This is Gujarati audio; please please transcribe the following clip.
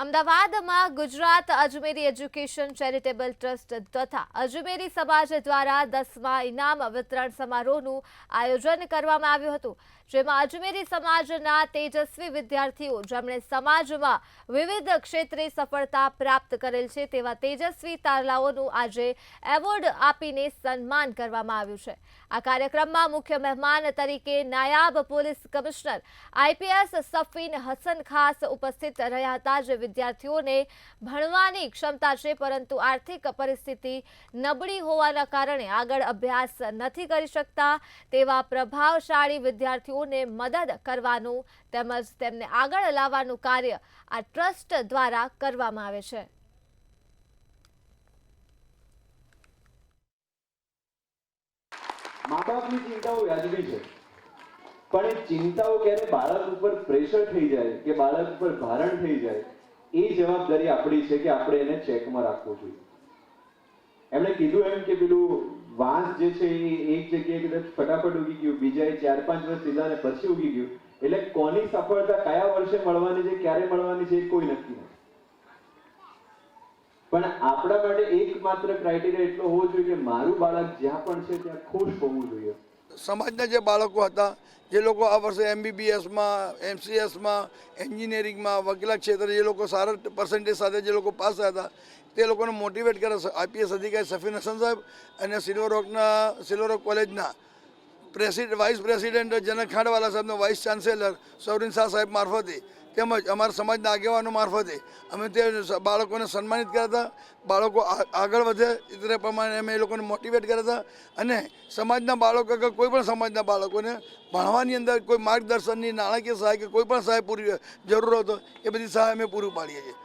અમદાવાદમાં Gujarat Ajmeri education charitable trust તથા અજમેરી સમાજ દ્વારા 10મા ઇનામ વિતરણ સમારોહનું આયોજન કરવામાં આવ્યું હતું, જેમાં અજમેરી સમાજના તેજસ્વી વિદ્યાર્થીઓ જેમણે સમાજમાં વિવિધ ક્ષેત્રે સફળતા પ્રાપ્ત કરેલ છે તેવા તેજસ્વી તારલાઓનું આજે એવોર્ડ આપીને સન્માન કરવામાં આવ્યું છે। આ કાર્યક્રમમાં મુખ્ય મહેમાન તરીકે નાયબ police commissioner IPS Safin Hasan ખાસ ઉપસ્થિત રહ્યા હતા, જે વિદ્યાર્થીઓને ભણવાની ક્ષમતા છે પરંતુ આર્થિક પરિસ્થિતિ નબળી હોવાના કારણે આગળ અભ્યાસ નથી કરી શકતા તેવા પ્રભાવશાળી વિદ્યાર્થીઓને મદદ કરવાનું તેમજ તેમને આગળ લાવવાનું કાર્ય આ ટ્રસ્ટ દ્વારા કરવામાં આવે છે। माँ बाप की चिंताओं व्याजबी है, पण ए चिंताओं क्यारे बाळक उपर प्रेशर थई जाए के बाळक उपर भारण थई जाए ए जवाबदारी आपणी छे के आपणे एने चेकमां राखवो जोईए। एमणे कीधुं एम के पेલું વાંસ જે છે એ એક જગ્યાએ કદાચ ફટાફટ ઉગી ગયું, બીજાએ 4-5 વર્ષ લીધા અને પછી ઉગી ગયું, એટલે કોની સફળતા કયા વર્ષે મળવાની છે, ક્યારે મળવાની છે એ કોઈ નક્કી નથી। પણ આપણા માટે એકમાત્ર ક્રાઇટેરિયા એટલો હોવો જોઈએ કે મારું બાળક જ્યાં પણ છે ત્યાં ખુશ હોવું જોઈએ। સમાજના જે બાળકો હતા, જે લોકો આ વર્ષે MBBSમાં, MCSમાં, એન્જિનિયરિંગમાં, વકીલાત ક્ષેત્રે જે લોકો સારા પર્સન્ટેજ સાથે જે લોકો પાસ થયા હતા તે લોકોને મોટિવેટ કરે IPS અધિકારી સફીન હસન સાહેબ અને સિલ્વર રોક કોલેજના વાઇસ પ્રેસિડેન્ટ જનક ખાંડવાલા સાહેબનો વાઇસ ચાન્સેલર સૌરીન શાહ સાહેબ મારફતે તેમજ અમારા સમાજના આગેવાનો મારફતે અમે તે બાળકોને સન્માનિત કર્યા હતા। બાળકો આગળ વધે તે પ્રમાણે અમે એ લોકોને મોટિવેટ કર્યા હતા અને સમાજના બાળકો કે કોઈ પણ સમાજના બાળકોને ભણવાની અંદર કોઈ માર્ગદર્શનની નાણાકીય સહાય કે કોઈ પણ સહાય પૂરી જરૂર હતો એ બધી સહાય અમે પૂરી પાડીએ છીએ।